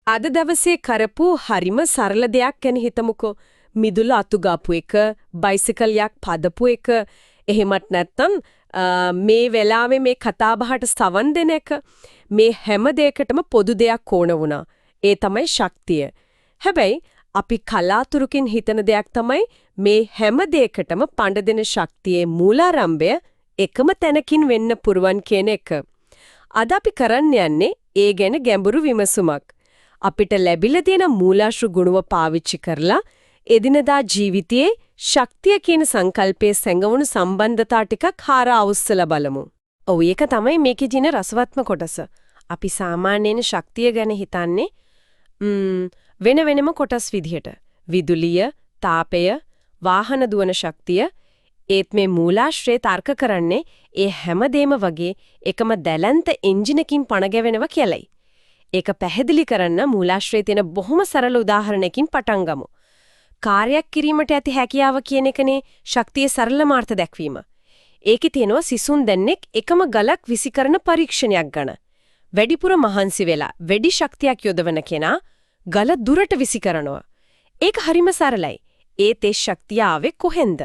අද දවසේ කරපු හරිම සරල දෙයක් ගැන හිතමුකෝ. මිදුල අතුගාපු එක, බයිසිකලයක් පදපු එක, එහෙමත් නැත්නම් මේ වෙලාවේ මේ කතාබහට සවන් දෙන එක. මේ හැම දෙයකටම පොදු දෙයක් ඕන වුණා. ඒ තමයි ශක්තිය. හැබැයි අපි කලාතුරකින් හිතන දෙයක් තමයි මේ හැම දෙයකටම පඬ දෙන ශක්තියේ මූලාරම්භය එකම තැනකින් වෙන්න පුරුවන් කියන එක. අද අපි කරන්න යන්නේ ඒ ගැන ගැඹුරු විමසුමක්. අපිට ලැබිලා තියෙන මූලාශ්‍ර ගුණව පාවිච්චි කරලා එදිනදා ජීවිතයේ ශක්තිය කියන සංකල්පයේ සැඟවුණු සම්බන්ධතා ටිකක් හාරා අවුස්සලා බලමු. ඔව් ඒක තමයි මේකේ තියෙන රසවත්ම කොටස. අපි සාමාන්‍යයෙන් ශක්තිය ගැන හිතන්නේ වෙන වෙනම කොටස් විදිහට. විදුලිය, තාපය, වාහන දුවන ශක්තිය. ඒත් මේ මූලාශ්‍රය තර්ක කරන්නේ ඒ හැමදේම වගේ එකම දැලන්ත එන්ජිනකින් පණ ගැවෙනවා කියලයි. ඒක පැහැදිලි කරන්න මූලාශ්‍රයේ තියෙන බොහොම සරල උදාහරණයකින් පටන් ගමු. කාර්යයක් කිරීමට ඇති හැකියාව කියන එකනේ ශක්තියේ සරලමාර්ථ දැක්වීම. ඒකේ තියෙනවා සිසුන් දෙන්නෙක් එකම ගලක් විසිකරන පරීක්ෂණයක් ගන්න. වැඩිපුර මහන්සි වෙලා වැඩි ශක්තියක් යොදවන කෙනා ගල දුරට විසිකරනවා. ඒක හරිම සරලයි. ඒත් ඒ ශක්තිය ආවේ කොහෙන්ද?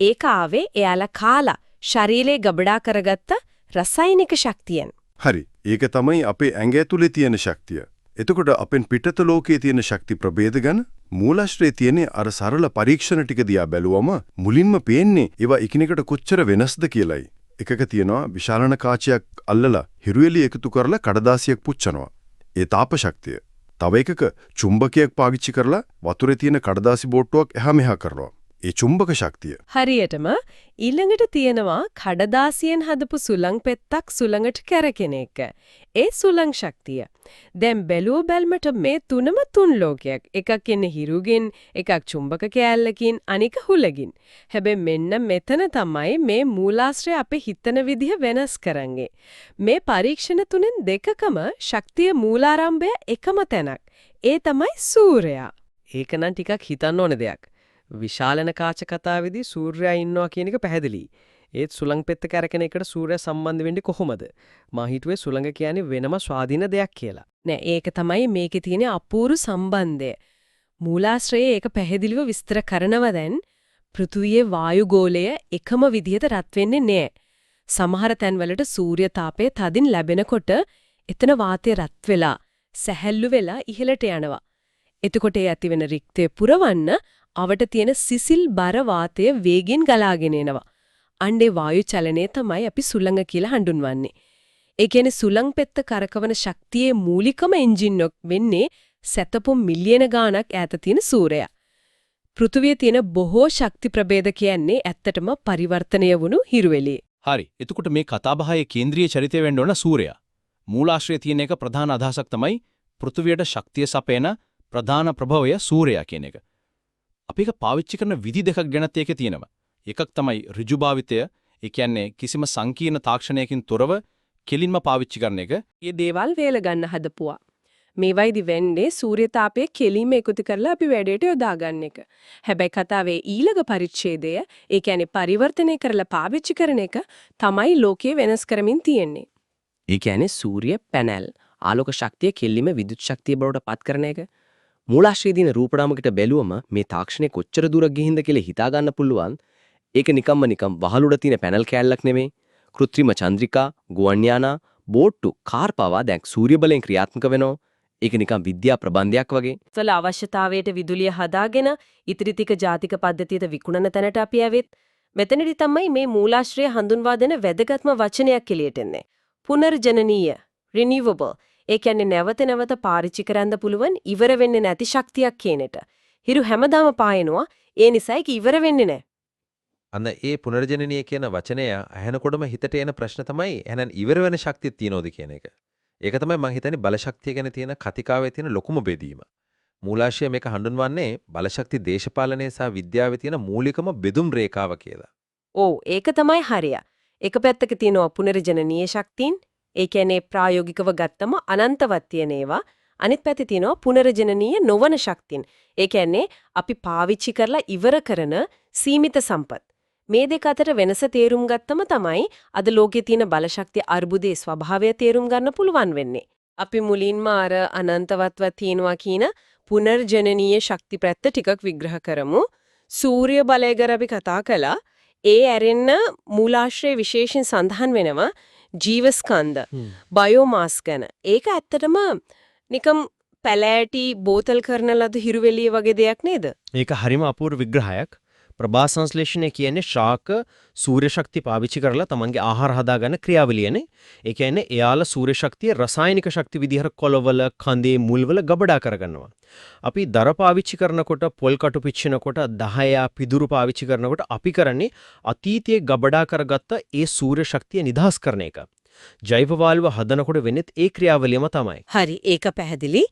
ඒක ආවේ එයාලා කාලා ශරීරයේ ගබඩා කරගත්ත රසායනික ශක්තියෙන්. හරි. ඒක තමයි අපේ ඇඟ ඇතුලේ තියෙන ශක්තිය. එතකොට අපෙන් පිටත ලෝකයේ තියෙන ශක්ති ප්‍රභේද ගැන මූලාශ්‍රයේ තියෙන අර සරල පරීක්ෂණ ටික දිහා බැලුවම මුලින්ම පේන්නේ ඒවා එකිනෙකට කොච්චර වෙනස්ද කියලයි. එකක තියෙනවා විශාලන කාචයක් අල්ලලා හිරුවෙලි එකතු කරලා කඩදාසියක් පුච්චනවා. ඒ තාප ශක්තිය. තව එකක චුම්බකයක් පාවිච්චි කරලා වතුරේ තියෙන කඩදාසි බෝට්ටුවක් එහා මෙහා කරනවා. ඒ චුම්බක ශක්තිය. හරියටම ඊළඟට තියෙනවා කඩදාසියෙන් හදපු සුළං පෙත්තක් සුළඟට කැරකෙන එක. ඒ සුළං ශක්තිය. දැන් බැලුව බැලමට මේ තුනම තුන් ලෝකයක්. එකක් එන්නේ හිරුගෙන්, එකක් චුම්බක කෑල්ලකින්, අනික හුලකින්. හැබැයි මෙන්න මෙතන තමයි මේ මූලාශ්‍රය අපේ හිතන විදිහ වෙනස් කරන්නේ. මේ පරීක්ෂණ තුනෙන් දෙකකම ශක්තිය මූලාරම්භය එකම තැනක්. ඒ තමයි සූර්යයා. ඒක නම් ටිකක් හිතන්න ඕන දෙයක්. විශාලන කාච කතාවේදී සූර්යයා ඉන්නවා කියන එක පැහැදිලි. ඒත් සුළං පෙත්ත කැරකෙන එකට සූර්යයා සම්බන්ධ වෙන්නේ කොහොමද? මා හිතුවේ සුළඟ කියන්නේ වෙනම ස්වාධීන දෙයක් කියලා. නෑ ඒක තමයි මේකේ තියෙන අපූර්ව සම්බන්ධය. මූලාශ්‍රයේ ඒක පැහැදිලිව විස්තර කරනවා දැන් පෘථුවියේ වායුගෝලය එකම විදිහට රත් වෙන්නේ නෑ. සමහර තැන්වලට සූර්ය තාපය තදින් ලැබෙනකොට එතන වාතය රත් වෙලා සැහැල්ලු වෙලා ඉහළට යනවා. එතකොට ඒ ඇතිවෙන රික්තය පුරවන්න අවට තියෙන සිසිල් බර වාතය වේගෙන් ගලාගෙන එනවා. අණ්ඩේ වායු චලනය තමයි අපි සුළඟ කියලා හඳුන්වන්නේ. ඒ කියන්නේ සුළං පෙත්ත කරකවන ශක්තියේ මූලිකම එන්ජින් එක වෙන්නේ සතපොම් මිලියන ගාණක් ඈත තියෙන සූර්යයා. පෘථුවියේ තියෙන බොහෝ ශක්ති ප්‍රභේද කියන්නේ ඇත්තටම පරිවර්තනය වුණු හිරුවෙලිය. හරි. එතකොට මේ කතාබහයේ කේන්ද්‍රීය චරිතය වෙන්න ඕන සූර්යයා. මූලාශ්‍රයේ තියෙන එක ප්‍රධාන අදහසක් තමයි පෘථුවියට ශක්තිය සපයන ප්‍රධාන ප්‍රභවය සූර්යයා කියන එක. අපි ඒක පාවිච්චි කරන විදි දෙකක් ගැනත් ඒකේ තියෙනවා. එකක් තමයි ඍජුභාවිතය. ඒ කියන්නේ කිසිම සංකීර්ණ තාක්ෂණයකින් තොරව කෙලින්ම පාවිච්චි කරන එක. මේ දේවල් වේල ගන්න හදපුවා. මේවයිදි වෙන්නේ සූර්ය තාපයේ කෙලින්ම එකතු කරලා අපි වැඩේට යොදා ගන්න එක. හැබැයි කතාවේ ඊළඟ පරිච්ඡේදය, ඒ කියන්නේ පරිවර්තනය කරලා පාවිච්චි කරන එක තමයි ලෝකයේ වෙනස් කරමින් තියෙන්නේ. ඒ කියන්නේ සූර්ය පැනල් ආලෝක ශක්තිය කෙලින්ම විදුලි ශක්තිය බවට පත් කරන එක. මූලාශ්‍රයේ දින රූපනාමකට බැලුවම මේ තාක්ෂණය කොච්චර දුරක් ගිහින්ද කියලා හිතා ගන්න පුළුවන්. ඒක නිකම් වහල් උඩ තියෙන පැනල් කෑල්ලක් නෙමෙයි. කෘත්‍රිම චන්ද්‍රිකා, ගුවන් යානා, බෝට්ටු, කාර් පවා දැන් සූර්ය බලයෙන් ක්‍රියාත්මක වෙනවා. ඒක නිකම් විද්‍යා ප්‍රබන්ධයක් වගේ. සල අවශ්‍යතාවයට විදුලිය හදාගෙන ඉතිරි ටික ජාතික පද්ධතියට විකුණන තැනට අපි ඇවිත් මෙතනදි තමයි මේ මූලාශ්‍රය හඳුන්වා දෙන වැදගත්ම වචනයක් එළියට එන්නේ. පුනර්ජනනීය, renewable. ඒ කියන්නේ නැවත නැවත පාවිච්චි කරන්න පුළුවන් ඉවර වෙන්නේ නැති ශක්තියක් කියන එක. හිරු හැමදාම පායනවා. ඒ නිසා ඒක ඉවර වෙන්නේ නැහැ. අන්න ඒ පුනර්ජනනීය කියන වචනය අහනකොටම හිතට එන ප්‍රශ්න තමයි එහෙනම් ඉවර වෙන ශක්තිය තියනෝද කියන එක. ඒක තමයි මම හිතන්නේ බලශක්තිය ගැන තියෙන කතිකාවේ තියෙන ලොකුම බෙදීම. මූලාශ්‍රය මේක හඳුන්වන්නේ බලශක්ති දේශපාලනයේ සහ විද්‍යාවේ තියෙන මූලිකම බෙදුම් රේඛාව කියලා. ඔව් ඒක තමයි හරිය. එක පැත්තක තියෙනවා පුනර්ජනනීය ශක්තියින්. ඒ කියන්නේ ප්‍රායෝගිකව ගත්තම අනන්තවත් තියෙන ඒවා. අනිත් පැත්තේ තියෙනවා පුනර්ජනනීය නොවන ශක්තියින්. ඒ කියන්නේ අපි පාවිච්චි කරලා ඉවර කරන සීමිත සම්පත්. මේ දෙක අතර වෙනස තේරුම් ගත්තම තමයි අද ලෝකයේ තියෙන බලශක්තිය අර්බුදයේ ස්වභාවය තේරුම් ගන්න පුළුවන් වෙන්නේ. අපි මුලින්ම අර අනන්තවත්ව තියෙනවා කියන පුනර්ජනනීය ශක්ති පැත්ත ටිකක් විග්‍රහ කරමු. සූර්ය බලය ගැන අපි කතා කළා. ඒ ඇරෙන්න මූලාශ්‍රයේ විශේෂයෙන් සඳහන් වෙනවා ජීවස්කන්ධ, බයෝමාස් ගැන. ඒක ඇත්තටම නිකම් පැලෑටි බෝතල් කරන ලද හිරුවෙලිය වගේ දෙයක් නේද? ඒක හරිම අපූර්ව විග්‍රහයක්. ප්‍රභා සංශ්ලේෂණය කියන්නේ ශාක සූර්ය ශක්තිය පාවිච්චි කරලා තමන්ගේ ආහාර හදාගන්න ක්‍රියාවලියනේ. ඒ කියන්නේ එයාලා සූර්ය ශක්තිය රසායනික ශක්ති විදිහට කොළවල, කඳේ, මුල්වල ගබඩා කරගන්නවා. අපි දර පාවිච්චි කරනකොට, පොල් කටු පිච්චෙනකොට, දහයා පිදුරු පාවිච්චි කරනකොට අපි කරන්නේ අතීතයේ ගබඩා කරගත්ත ඒ සූර්ය ශක්තිය නිදහස් කරන එක. ජෛව වායුව හදනකොට වෙන්නේත් ඒ ක්‍රියාවලියම තමයි. හරි, ඒක පැහැදිලි.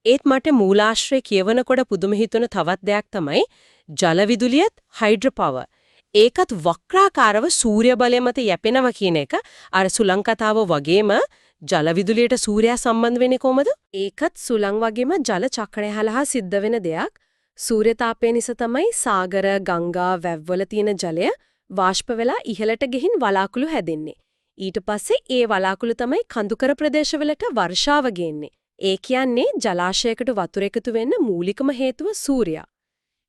ඒත් මට මූලාශ්‍රය කියවනකොට පුදුම හිතුන තවත් දෙයක් තමයි ජල විදුලියත් හයිඩ්‍රෝ පවර්. ඒකත් වක්‍රාකාරව සූර්ය බලය මත යැපෙනවා කියන එක අර සුළං කතාව වගේම ජල විදුලියට සූර්යයා සම්බන්ධ වෙන්නේ කොහමද? ඒකත් සුළං වගේම ජල චක්‍රය හරහා සිද්ධ වෙන දෙයක්. සූර්ය තාපය නිසා තමයි සාගර, ගංගා, වැව්වල තියෙන ජලය වාෂ්ප වෙලා ඉහළට ගිහින් වලාකුළු හැදෙන්නේ. ඊට පස්සේ ඒ වලාකුළු තමයි කඳුකර ප්‍රදේශවලට වර්ෂාව ගෙන්නේ. ඒ කියන්නේ ජලාශයකට වතුර එකතු වෙන්න මූලිකම හේතුව සූර්යයා.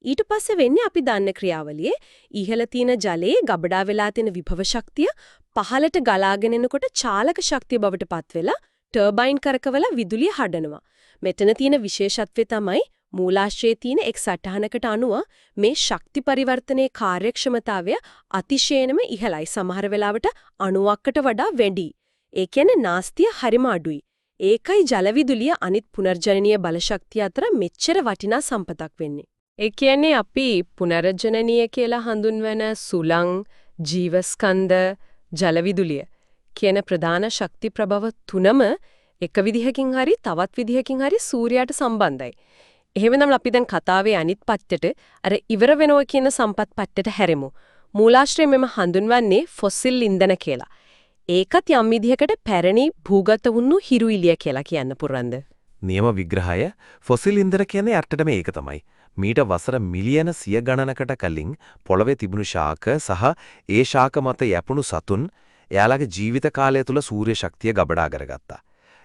ඊට පස්සේ වෙන්නේ අපි දන්න ක්‍රියාවලියේ ඉහළ තියෙන ජලයේ ගබඩා වෙලා තියෙන විභව ශක්තිය පහළට ගලාගෙන එනකොට චාලක ශක්තිය බවට පත් වෙලා ටර්බයින් කරකවල විදුලිය හදනවා. මෙතන තියෙන විශේෂත්වය තමයි මූලාශ්‍රයේ තියෙන එක් සටහනකට අනුව මේ ශක්ති පරිවර්තනයේ කාර්යක්ෂමතාවය අතිශයින්ම ඉහළයි. සමහර වෙලාවට 90කට වඩා වැඩි. ඒ කියන්නේ නාස්තිය හරිම අඩුයි. ඒකයි ජල විදුලිය අනිත් පුනර්ජනනීය බලශක්තිය අතර මෙච්චර වටිනා සම්පතක් වෙන්නේ. ඒ කියන්නේ අපි පුනර්ජනනීය කියලා හඳුන්වන සුළං, ජීවස්කන්ධ, ජල විදුලිය කියන ප්‍රධාන ශක්ති ප්‍රභව තුනම එක විදිහකින් හරි තවත් විදිහකින් හරි සූර්යයාට සම්බන්ධයි. එහෙමනම් අපි දැන් කතාවේ අනිත් පැත්තට අර ඉවර වෙනවා කියන සම්පත් පැත්තට හැරෙමු. මූලාශ්‍රය මෙම හඳුන්වන්නේ ෆොසිල් ඉන්ධන කියලා. ඒකත් යම් විදිහකට පැරණි භූගත වුණු හිරු ඉලිය කියලා කියන්න පුරන්ද. නියම විග්‍රහය ෆොසිල් ඉන්ධන කියන්නේ ඇත්තටම ඒක තමයි. මීට වසර මිලියන 100 ගණනකට කලින් පොළවේ තිබුණු ශාක සහ ඒ ශාක මත යැපුණු සතුන් එයාලගේ ජීවිත කාලය තුල සූර්ය ශක්තිය ගබඩා කරගත්තා.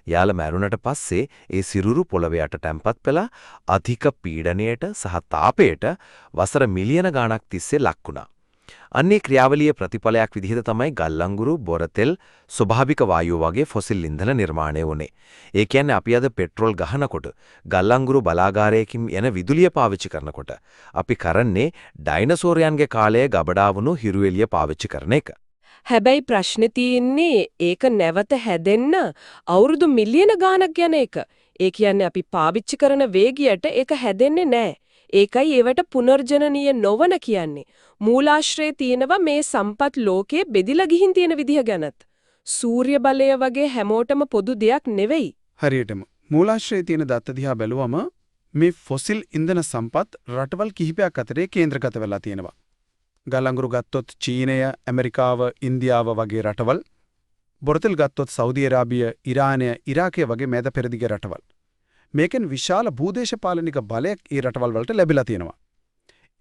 එයාලා මැරුණට පස්සේ ඒ සිරුරු පොළවේ යට තැම්පත් වෙලා අධික පීඩනයට සහ තාපයට වසර මිලියන ගණක් තිස්සේ ලක් වුණා. අන්නේ ක්‍රියාවලියේ ප්‍රතිඵලයක් විදිහට තමයි ගල්අඟුරු, බොරතෙල්, ස්වභාවික වායුව වගේ ෆොසිල් ඉන්ධන නිර්මාණය වුනේ. ඒ කියන්නේ අපි අද පෙට්‍රෝල් ගහනකොට, ගල්අඟුරු බලාගාරයකින් එන විදුලිය පාවිච්චි කරනකොට අපි කරන්නේ ඩයිනසෝරයන්ගේ කාලයේ ගබඩා වුණු හිරු එළිය පාවිච්චි කරන එක. හැබැයි ප්‍රශ්නේ තියෙන්නේ ඒක නැවත හැදෙන්න අවුරුදු මිලියන ගාණක් යන එක. ඒ කියන්නේ අපි පාවිච්චි කරන වේගයට ඒක හැදෙන්නේ නැහැ. ඒකයි ඒවට පුනර්ජනනීය නොවන කියන්නේ. මූලාශ්‍රයේ තියෙනවා මේ සම්පත් ලෝකයේ බෙදිලා ගිහින් තියෙන විදිහ ගැනත්. සූර්ය බලය වගේ හැමෝටම පොදු දෙයක් නෙවෙයි. හරියටම මූලාශ්‍රයේ තියෙන දත්ත දිහා බැලුවම මේ ෆොසිල් ඉන්ධන සම්පත් රටවල් කිහිපයක් අතරේ කේන්ද්‍රගත වෙලා තියෙනවා. ගල්අඟුරු ගත්තොත් චීනය, ඇමරිකාව, ඉන්දියාව වගේ රටවල්. බොරතෙල් ගත්තොත් සෞදි අරාබිය, ඉරානය, ඉරාකය වගේ මැද පෙරදිග රටවල්. මේකෙන් විශාල භූදේශපාලනික බලයක් ඒ රටවල් වලට ලැබිලා තියෙනවා.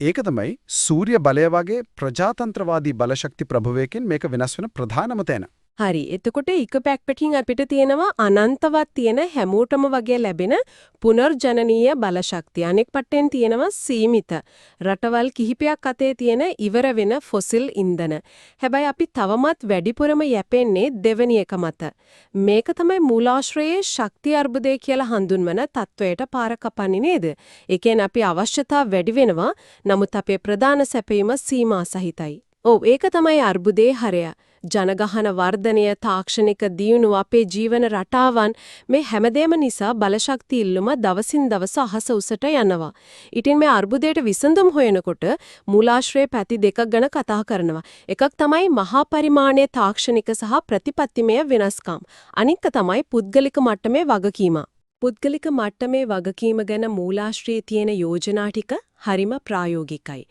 ඒක තමයි සූර්ය බලය වගේ ප්‍රජාතන්ත්‍රවාදී බලශක්ති ප්‍රභවයකින් මේක වෙනස් වෙන ප්‍රධානම තැන. හරි. එතකොට එක පැක්පටින් අපිට තියෙනවා අනන්තවත් තියෙන හැමෝටම වගේ ලැබෙන පුනර්ජනනීය බලශක්තිය. අනෙක් පැත්තෙන් තියෙනවා සීමිත රටවල් කිහිපයක් අතේ තියෙන ඉවර වෙන ෆොසිල් ඉන්ධන. හැබැයි අපි තවමත් වැඩිපුරම යැපෙන්නේ දෙවෙනි එක මත. මේක තමයි මූලාශ්‍රයේ ශක්ති අර්බුදය කියලා හඳුන්වන තත්වයට පාර කපන්නේ නේද? ඒ කියන්නේ අපි අවශ්‍යතාව වැඩි වෙනවා. නමුත් අපේ ප්‍රධාන සැපයීම සීමා සහිතයි. ඔව් ඒක තමයි අර්බුදයේ හරය. ජනගහන වර්ධනය, තාක්ෂණික දියුණුව, අපේ ජීවන රටාවන් මේ හැමදේම නිසා බලශක්ති ඉල්ලුම දවසින් දවස අහස උසට යනවා. ඉතින් මේ අර්බුදයට විසඳුම් හොයනකොට මූලාශ්‍රයේ පැති දෙකක් ගැන කතා කරනවා. එකක් තමයි මහා පරිමාණයේ තාක්ෂණික සහ ප්‍රතිපත්තිමය වෙනස්කම්. අනික තමයි පුද්ගලික මට්ටමේ වගකීම. පුද්ගලික මට්ටමේ වගකීම ගැන මූලාශ්‍රයේ තියෙන යෝජනා ටික හරිම ප්‍රායෝගිකයි.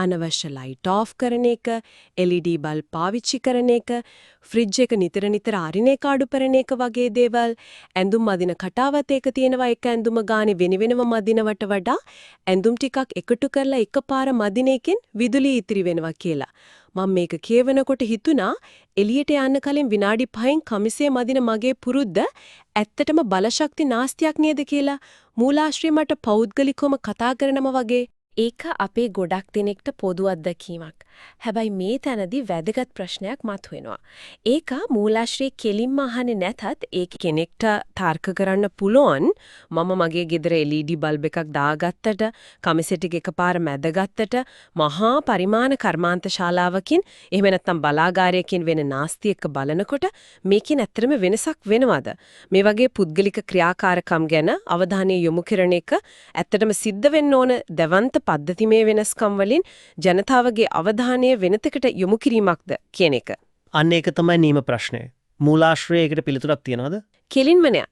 අනවශ්‍ය ලයිට් ඔෆ් කරන එක, LED බල්බ් පාවිච්චි කරන එක, ෆ්‍රිජ් එක නිතර අරින එක අඩු කරන එක වගේ දේවල්, ඇඳුම් මදින කටාවත් එක තියෙනවා එක ඇඳුම ගානේ වෙනම මදිනවට වඩා ඇඳුම් ටිකක් එකතු කරලා එකපාර මදින එකෙන් විදුලිය ඉතිරි වෙනවා කියලා. මම මේක කියවනකොට හිතුණා එළියට යන්න කලින් විනාඩි 5න් කමිසේ මදින මගේ පුරුද්ද ඇත්තටම බලශක්ති නාස්තියක් නේද කියලා මූලාශ්‍රය මට පෞද්ගලිකවම කතා කරනම වගේ. ඒක අපේ ගොඩක් දෙනෙක්ට පොදු අත්දැකීමක්. හැබැයි මේ තැනදී වැදගත් ප්‍රශ්නයක් මතුවෙනවා. ඒක මූලාශ්‍රයේ කෙලින්ම අහන්නේ නැතත් ඒක කෙනෙක්ට තර්ක කරන්න පුළුවන්. මම මගේ ගෙදර LED බල්බ් එකක් දාගත්තට, කමිසෙ ටික එකපාර මැදගත්තට, මහා පරිමාණ කර්මාන්ත ශාලාවකින් එහෙම නැත්නම් බලාගාරයකින් වෙන නාස්ති එක්ක බලනකොට මේකෙන් ඇත්තටම වෙනසක් වෙනවද? මේ වගේ පුද්ගලික ක්‍රියාකාරකම් ගැන අවධානය යොමු කරන එක ඇත්තටම සිද්ධ වෙන්න ඕන දවන්ත පද්ධතිමේ වෙනස්කම් වලින් ජනතාවගේ අවධානය වෙනතකට යොමු කිරීමක්ද කියන එක. අන්න ඒක තමයි නීම ප්‍රශ්නය. මූලාශ්‍රයයකට පිළිතුරක් තියනවද? කෙලින්ම නෑ.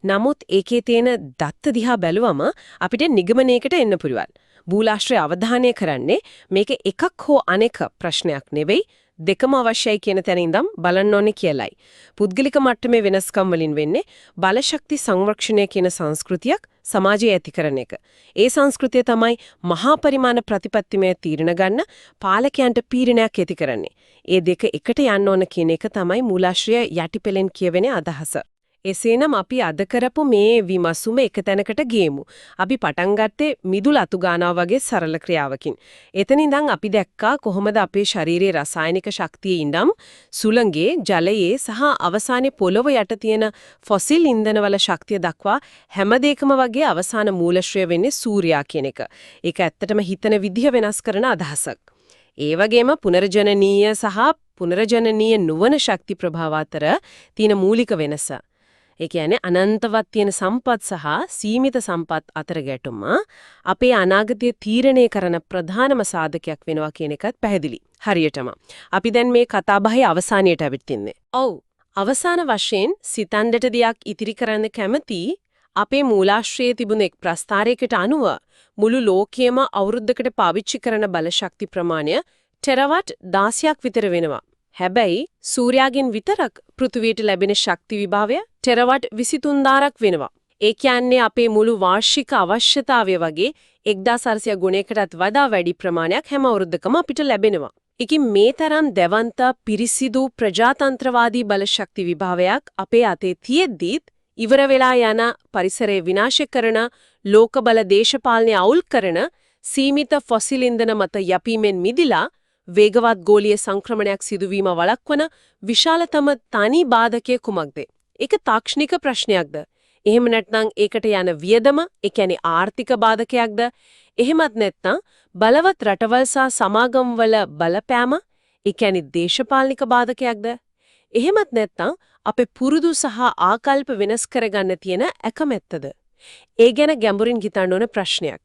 නමුත් ඒකේ තියෙන දත්ත දිහා බැලුවම අපිට නිගමනයකට එන්න පුළුවන්. මූලාශ්‍රය අවධානය කරන්නේ මේක එකක් හෝ අනෙක ප්‍රශ්නයක් නෙවෙයි, දෙකම අවශ්‍යයි කියන තැන ඉඳන් බලන්න ඕනේ කියලයි. පුද්ගලික මට්ටමේ වෙනස්කම් වලින් වෙන්නේ බලශක්ති සංරක්ෂණය කියන සංස්කෘතියක් සමාජයේ ඇති කරන එක. ඒ සංස්කෘතිය තමයි මහා පරිමාණ ප්‍රතිපත්තිමය තීරණ ගන්න පාලකයන්ට පීඩනයක් ඇති කරන්නේ. ඒ දෙක එකට යන්න ඕන කියන එක තමයි මූලාශ්‍රය යටිපෙලෙන් කියවෙන අදහස. එසේනම් අපි අද කරපු මේ විමසුම එක තැනකට ගේමු. අපි පටන් ගත්තේ මිදුල අතු ගන්නවා වගේ සරල ක්‍රියාවකින්. එතන ඉඳන් අපි දැක්කා කොහොමද අපේ ශරීරයේ රසායනික ශක්තියේ ඉඳන් සුළඟේ, ජලයේ සහ අවසානයේ පොළොව යට තියෙන ෆොසිල් ඉන්ධනවල ශක්තිය දක්වා හැම දෙයකම වගේ අවසාන මූලශ්‍රය වෙන්නේ සූර්යයා කියන එක. ඒක ඇත්තටම හිතන විදිහ වෙනස් කරන අදහසක්. ඒ වගේම පුනර්ජනනීය සහ පුනර්ජනනීය නොවන ශක්ති ප්‍රභාව අතර තියෙන මූලික වෙනස. ඒ කියන්නේ අනන්තවත් තියෙන සම්පත් සහ සීමිත සම්පත් අතර ගැටුම අපේ අනාගතය තීරණය කරන ප්‍රධානම සාධකයක් වෙනවා කියන එකත් පැහැදිලි. හරියටම. අපි දැන් මේ කතාබහේ අවසානයට ඇවිත් ඉන්නේ. ඔව්. අවසාන වශයෙන් සිතන්නට දෙයක් ඉතිරි කරන්න කැමති අපේ මූලාශ්‍රයේ තිබුණ එක් ප්‍රස්තාරයකට අනුව මුළු ලෝකයේම අවුරුද්දකට පාවිච්චි කරන බලශක්ති ප්‍රමාණය ටෙරවට් 16ක් විතර වෙනවා. හැබැයි සූර්යාගෙන් විතරක් පෘථිවියට ලැබෙන ශක්ති විභවය ටෙරවට් 23000ක් වෙනවා. ඒ කියන්නේ අපේ මුළු වාර්ෂික අවශ්‍යතාවය වගේ 1400 ගුණයකටත් වඩා වැඩි ප්‍රමාණයක් හැම අවුරුද්දකම අපිට ලැබෙනවා. ඒකි මේ තරම් දැවන්ත පිරිසිදු ප්‍රජාතන්ත්‍රවාදී බලශක්ති විභවයක් අපේ අතේ තියෙද්දිත් ඉවර වෙලා යන පරිසරය විනාශ කරන ලෝක බල දේශපාලනය අවුල් කරන සීමිත ෆොසිල් ඉන්ධන මත යැපීමෙන් මිදිලා වේගවත් ගෝලීය සංක්‍රමණයක් සිදුවීම වළක්වන විශාලතම තනි බාධකයේ කුමක්ද? ඒක තාක්ෂණික ප්‍රශ්නයක්ද? එහෙම නැත්නම් ඒකට යන වියදම, ඒ කියන්නේ ආර්ථික බාධකයක්ද? එහෙමත් නැත්නම් බලවත් රටවල් සහ සමාගම්වල බලපෑම, ඒ කියන්නේ දේශපාලනික බාධකයක්ද? එහෙමත් නැත්නම් අපේ පුරුදු සහ ආකල්ප වෙනස් කරගන්න තියෙන එකමැත්තද? ඒ ගැන ගැඹුරින් හිතන්න ඕන ප්‍රශ්නයක්.